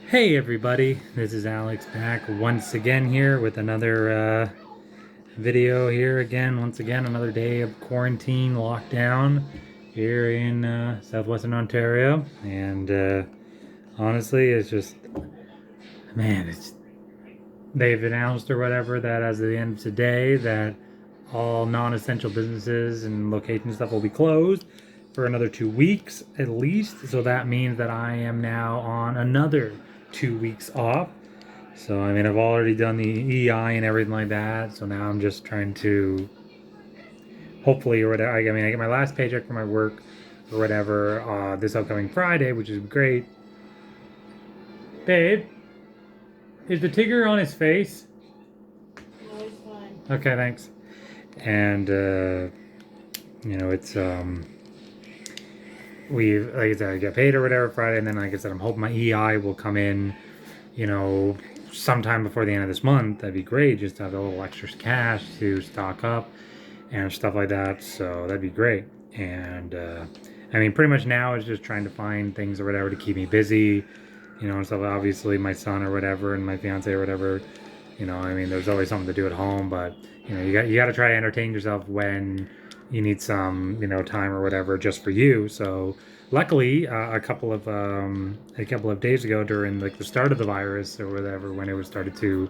Hey everybody, this is Alex back once again here with another video here again. Once again, another day of quarantine lockdown here in southwestern Ontario. And honestly, it's just, man, they've announced or whatever that as of the end of today that all non-essential businesses and location stuff will be closed for another 2 weeks at least. So that means that I am now on another 2 weeks off. So I mean, I've already done the EI and everything like that. So now I'm just trying to hopefully or whatever. I mean, I get my last paycheck for my work or whatever this upcoming Friday, which is great. Babe, is the Tigger on his face? No, it's fine. Okay, thanks. And it's we like I said, I get paid or whatever Friday, and then like I said, I'm hoping my EI will come in, sometime before the end of this month. That'd be great, just to have a little extra cash to stock up and stuff like that. So that'd be great. And I mean, pretty much now is just trying to find things or whatever to keep me busy, and stuff. Obviously, my son or whatever, and my fiance or whatever. I mean, there's always something to do at home, but you got to try to entertain yourself when you need some time or whatever just for you. So luckily, a couple of days ago during like the start of the virus or whatever, when it was started to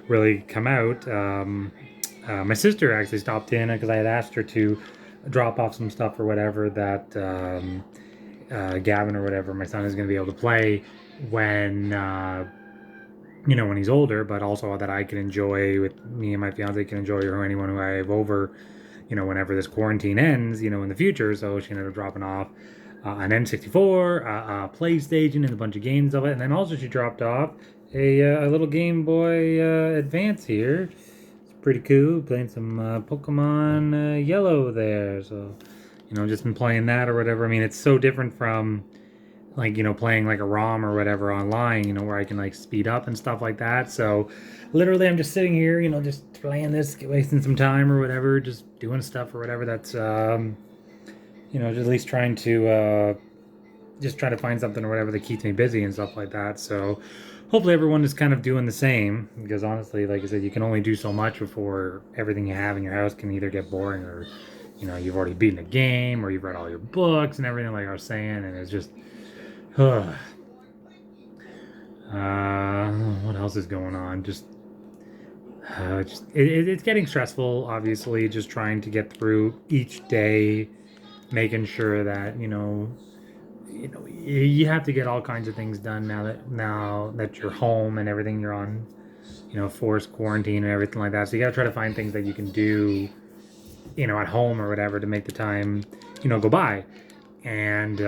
really come out, my sister actually stopped in because I had asked her to drop off some stuff or whatever that Gavin or whatever, my son, is going to be able to play when when he's older, but also that I can enjoy, with me and my fiance can enjoy, or anyone who I have over, whenever this quarantine ends, in the future. So she ended up dropping off an N64, a PlayStation, and a bunch of games of it. And then also she dropped off a little Game Boy Advance here. It's pretty cool, playing some Pokemon Yellow there. So, just been playing that or whatever. I mean, it's so different from like playing like a ROM or whatever online, where I can like speed up and stuff like that. So literally I'm just sitting here, just playing this, wasting some time or whatever, just doing stuff or whatever. That's just at least trying to just try to find something or whatever that keeps me busy and stuff like that. So hopefully everyone is kind of doing the same, because honestly, like I said, you can only do so much before everything you have in your house can either get boring, or you've already beaten a game, or you've read all your books and everything, like I was saying. And it's just what else is going on? It's getting stressful. Obviously, just trying to get through each day, making sure that you have to get all kinds of things done now that you're home and everything. You're on forced quarantine and everything like that. So you got to try to find things that you can do at home or whatever to make the time go by. And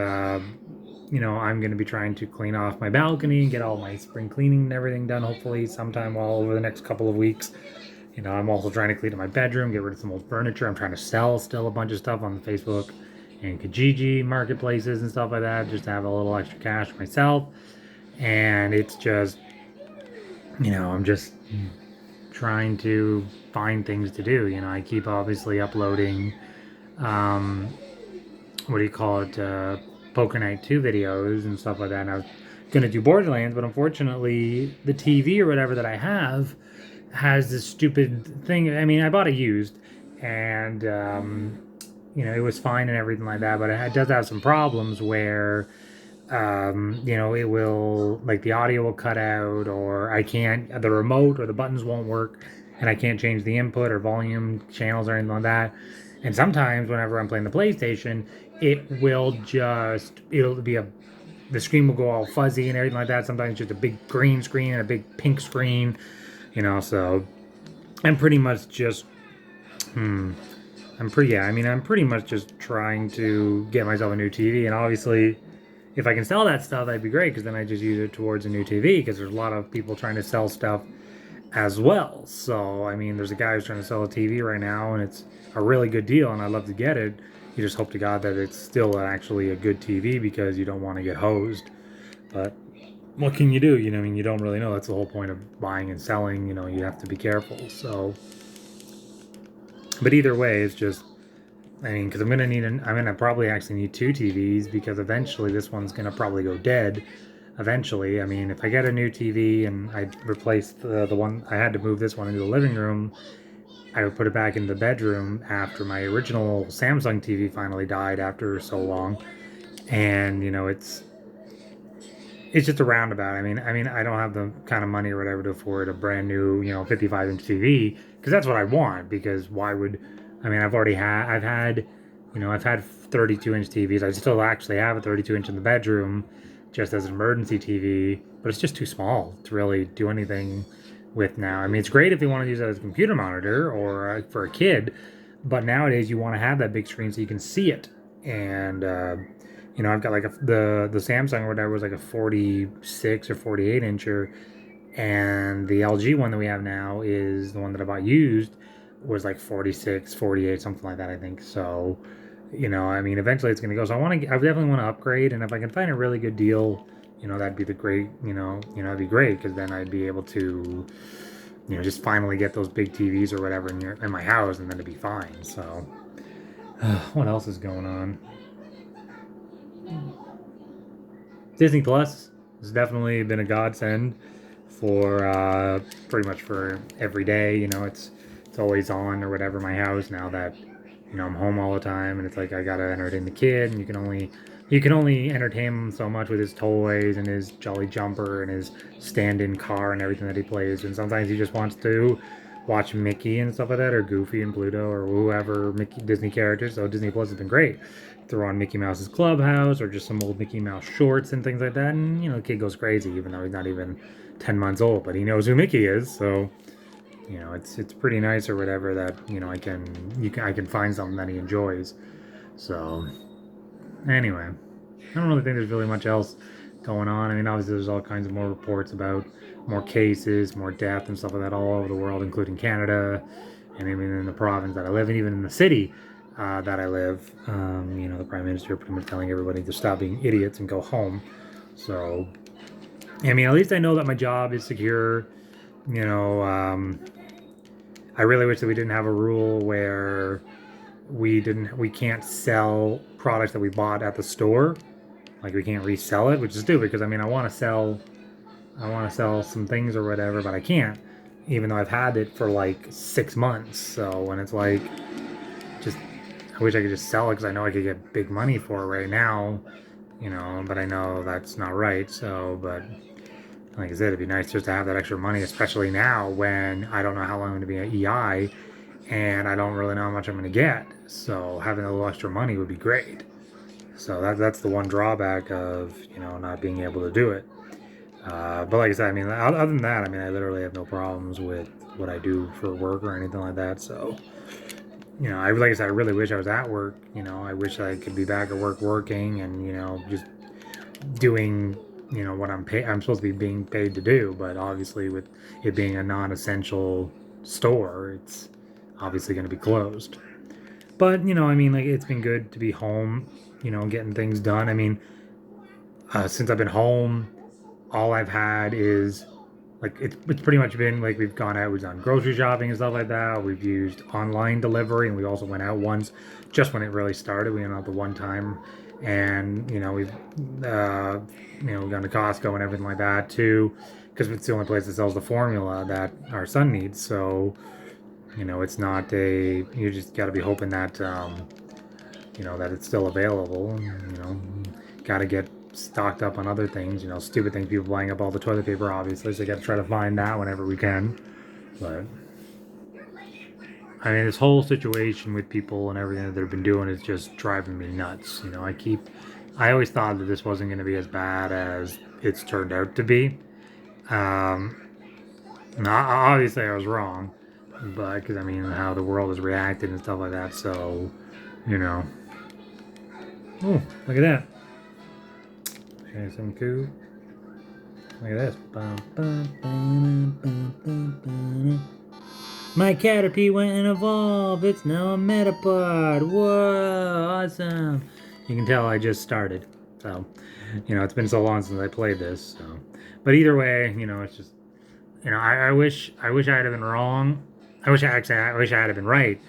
I'm going to be trying to clean off my balcony and get all my spring cleaning and everything done, hopefully sometime while over the next couple of weeks. I'm also trying to clean up my bedroom, get rid of some old furniture. I'm trying to sell still a bunch of stuff on the Facebook and Kijiji marketplaces and stuff like that, just to have a little extra cash for myself. And it's just, I'm just trying to find things to do. I keep obviously uploading, what do you call it, Poker Night 2 videos and stuff like that. And I was going to do Borderlands, but unfortunately, the TV or whatever that I have has this stupid thing. I mean, I bought it used, and, it was fine and everything like that, but it does have some problems where, it will, like, the audio will cut out, or the remote or the buttons won't work, and I can't change the input or volume channels or anything like that. And sometimes whenever I'm playing the PlayStation, it'll be the screen will go all fuzzy and everything like that. Sometimes just a big green screen and a big pink screen, so I'm pretty much just, I'm pretty much just trying to get myself a new TV. And obviously, if I can sell that stuff, that'd be great, because then I just use it towards a new TV, because there's a lot of people trying to sell stuff as well. So, I mean, there's a guy who's trying to sell a TV right now, and it's a really good deal, and I'd love to get it. You just hope to God that it's still actually a good TV, because you don't want to get hosed. But what can you do? I mean, you don't really know. That's the whole point of buying and selling. You have to be careful. So, but either way, it's just, I mean, because I'm gonna probably actually need two TVs, because eventually this one's gonna probably go dead. eventually. I mean, if I get a new TV and I replace the one, I had to move this one into the living room, I would put it back in the bedroom after my original Samsung TV finally died after so long. And it's just a roundabout. I mean, I don't have the kind of money or whatever to afford a brand new, 55-inch TV because that's what I want. Because why would, I mean, I've had 32-inch TVs. I still actually have a 32-inch in the bedroom, just as an emergency TV, but it's just too small to really do anything with now. I mean, it's great if you want to use it as a computer monitor or for a kid, but nowadays you want to have that big screen so you can see it. And I've got like the Samsung or whatever was like a 46 or 48 incher, and the LG one that we have now is the one that I bought used was like 46, 48, something like that, I think. So, I mean, eventually it's going to go. So I definitely want to upgrade, and if I can find a really good deal, that'd be the great, that'd be great because then I'd be able to, just finally get those big TVs or whatever in my house, and then it'd be fine. So, what else is going on? Disney Plus has definitely been a godsend for pretty much for every day. It's always on or whatever my house now that I'm home all the time, and it's like I gotta entertain the kid, and you can only entertain him so much with his toys and his Jolly Jumper and his stand-in car and everything that he plays. And sometimes he just wants to watch Mickey and stuff like that, or Goofy and Pluto or whoever Mickey Disney characters. So Disney Plus has been great. Throw on Mickey Mouse's Clubhouse or just some old Mickey Mouse shorts and things like that, and the kid goes crazy, even though he's not even 10 months old, but he knows who Mickey is. So it's pretty nice or whatever that I can find something that he enjoys. So anyway, I don't really think there's really much else going on. I mean, obviously there's all kinds of more reports about more cases, more death and stuff like that all over the world, including Canada, and even in the province that I live in, even in the city that I live. The prime minister pretty much telling everybody to stop being idiots and go home. So, I mean, at least I know that my job is secure. You know, I really wish that we didn't have a rule where we can't sell products that we bought at the store. Like we can't resell it, which is stupid because I mean I want to sell some things or whatever, but I can't, even though I've had it for like 6 months. So when it's like, just I wish I could just sell it because I know I could get big money for it right now, but I know that's not right. So, but like I said, it'd be nice just to have that extra money, especially now when I don't know how long I'm going to be at EI and I don't really know how much I'm going to get. So having a little extra money would be great. So that's the one drawback of not being able to do it. But like I said, I mean, other than that, I mean, I literally have no problems with what I do for work or anything like that. So like I said, I really wish I was at work. I wish I could be back at work working and just doing what I'm supposed to be being paid to do. But obviously, with it being a non-essential store, it's obviously going to be closed. But I mean, like it's been good to be home, getting things done. I mean, since I've been home, all I've had is like it's pretty much been like we've gone out, we've done grocery shopping and stuff like that. We've used online delivery, and we also went out once, just when it really started. We went out the one time, and we've gone to Costco and everything like that too, because it's the only place that sells the formula that our son needs. So it's not a you just got to be hoping that that it's still available. Got to get stocked up on other things, stupid things, people buying up all the toilet paper, obviously, so you got to try to find that whenever we can. But I mean, this whole situation with people and everything that they've been doing is just driving me nuts. I always thought that this wasn't going to be as bad as it's turned out to be. Um, Obviously, I was wrong, but because I mean, how the world has reacted and stuff like that. So, you know, oh, look at that. Okay, some cool. Look at this. My Caterpie went and evolved. It's now a Metapod. Whoa, awesome. You can tell I just started. So, it's been so long since I played this. So, but either way, it's just, I wish I had been wrong. I wish I had been right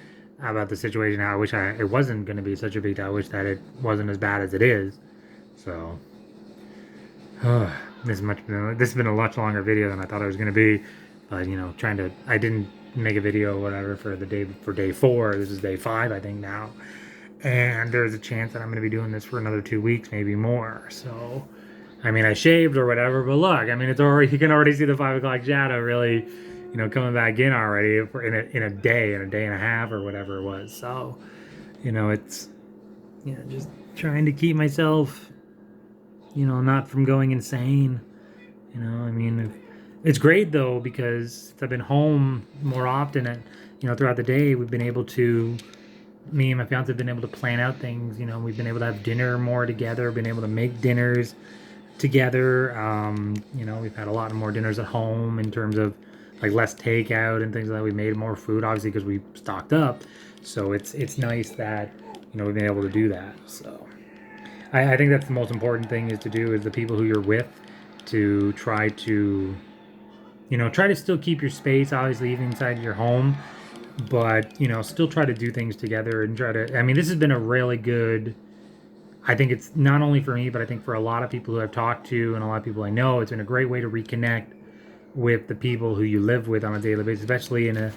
about the situation. I wish it wasn't going to be such a big deal. I wish that it wasn't as bad as it is. So, this has been a much longer video than I thought it was going to be, but I didn't make a video or whatever for day 4. This is day 5, I think now, and there's a chance that I'm going to be doing this for another 2 weeks, maybe more. So, I mean, I shaved or whatever, but look, I mean, it's already, you can already see the 5 o'clock shadow really, coming back in already for in a day and a half or whatever it was. So, it's just trying to keep myself, not from going insane. I mean, it's great though, because I've been home more often, and throughout the day we've been able to, me and my fiance have been able to plan out things. We've been able to have dinner more together, been able to make dinners together. We've had a lot more dinners at home in terms of like less takeout and things like that. We made more food obviously because we stocked up, so it's nice that we've been able to do that. So I think that's the most important thing is to do, is the people who you're with, to try to still keep your space, obviously, even inside your home, but still try to do things together and try to, I mean, this has been a really good, I think it's not only for me, but I think for a lot of people who I've talked to and a lot of people I know, it's been a great way to reconnect with the people who you live with on a daily basis, especially in a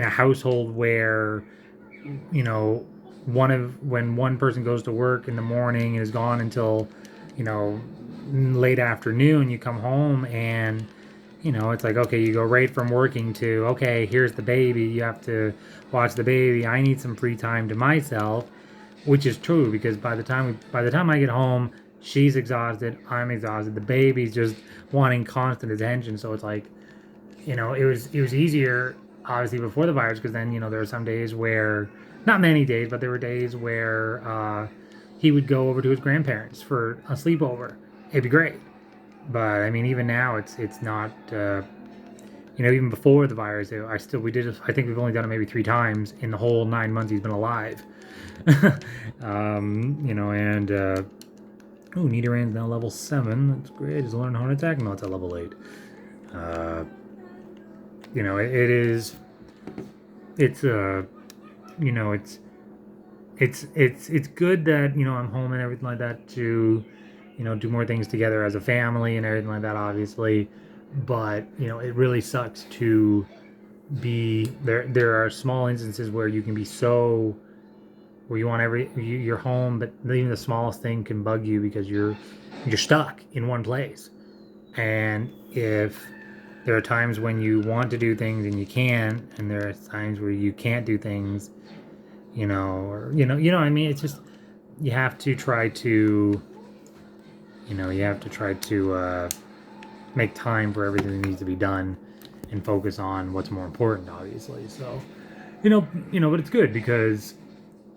household where when one person goes to work in the morning and is gone until late afternoon, you come home and it's like, okay, you go right from working to, okay, here's the baby, you have to watch the baby, I need some free time to myself, which is true, because by the time I get home, she's exhausted, I'm exhausted, the baby's just wanting constant attention. So it's like, it was easier obviously before the virus, because then there were some days where, not many days, but there were days where he would go over to his grandparents for a sleepover. It'd be great, but I mean, even now it's not. Even before the virus, I think we've only done it maybe 3 times in the whole 9 months he's been alive. And Nidoran's now level 7. That's great. He's learning Heart Attack. No, it's at level 8. It is. It's it's good that I'm home and everything like that to do more things together as a family and everything like that, obviously. But it really sucks to be there are small instances where you can be so, where you want you're home, but even the smallest thing can bug you because you're stuck in one place. And if there are times when you want to do things and you can't, and there are times where you can't do things, or I mean, it's just, you have to try to make time for everything that needs to be done and focus on what's more important, obviously. So but it's good because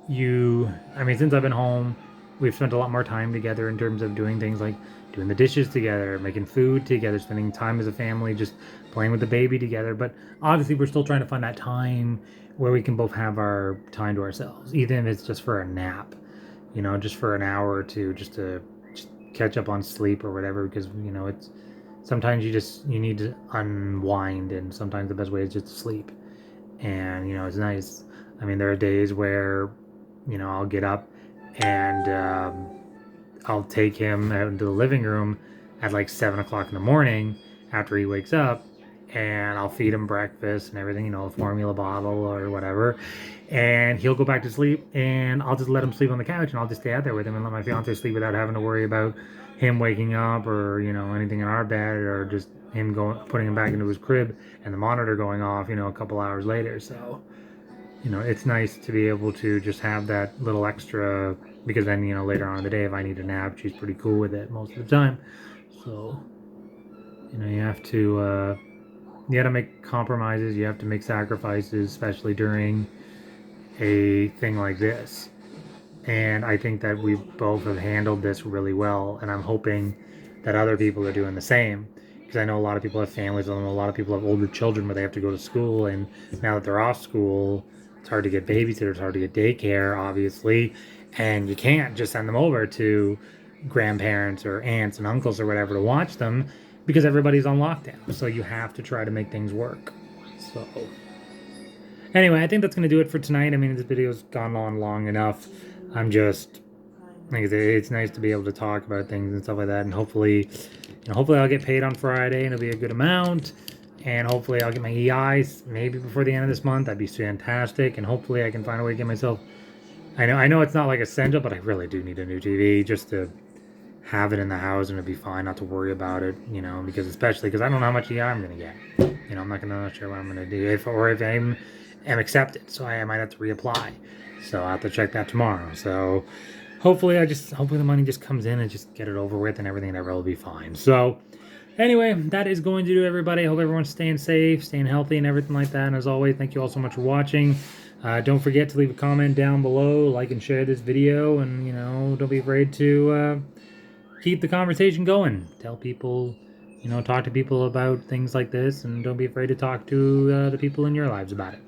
I mean, since I've been home, we've spent a lot more time together in terms of doing things like doing the dishes together, making food together, spending time as a family, just playing with the baby together. But obviously we're still trying to find that time where we can both have our time to ourselves, even if it's just for a nap, just for an hour or two, just to catch up on sleep or whatever, because it's sometimes you need to unwind, and sometimes the best way is just to sleep. And it's nice. I mean, there are days where I'll get up and I'll take him out into the living room at like 7 o'clock in the morning after he wakes up, and I'll feed him breakfast and everything, a formula bottle or whatever, and he'll go back to sleep, and I'll just let him sleep on the couch, and I'll just stay out there with him and let my fiance sleep without having to worry about him waking up or anything in our bed, or just him putting him back into his crib and the monitor going off a couple hours later. So it's nice to be able to just have that little extra, because then later on in the day, if I need a nap, she's pretty cool with it most of the time. So you have to make compromises, you have to make sacrifices, especially during a thing like this. And I think that we both have handled this really well, and I'm hoping that other people are doing the same, because I know a lot of people have families, and a lot of people have older children where they have to go to school, and now that they're off school, it's hard to get babysitters, it's hard to get daycare, obviously, and you can't just send them over to grandparents or aunts and uncles or whatever to watch them, because everybody's on lockdown. So you have to try to make things work. So anyway, I think that's going to do it for tonight. I mean, this video's gone on long enough. I'm just like I said, it's nice to be able to talk about things and stuff like that. And hopefully, hopefully I'll get paid on Friday and it'll be a good amount. And hopefully I'll get my EIs maybe before the end of this month. That'd be fantastic. And hopefully I can find a way to get myself. I know it's not like essential, but I really do need a new TV just to have it in the house and it'd be fine, not to worry about it, because especially because I don't know how much EI I'm gonna get. I'm not sure what I'm gonna do if I'm am accepted. So I might have to reapply. So I'll have to check that tomorrow. So hopefully the money just comes in and just get it over with and everything that will be fine. So anyway, that is going to do, everybody. I hope everyone's staying safe, staying healthy, and everything like that. And as always, thank you all so much for watching. Don't forget to leave a comment down below, like and share this video, and don't be afraid to keep the conversation going. Tell people, talk to people about things like this, and don't be afraid to talk to the people in your lives about it.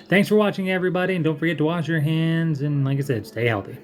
Thanks for watching, everybody, and don't forget to wash your hands, and like I said, stay healthy.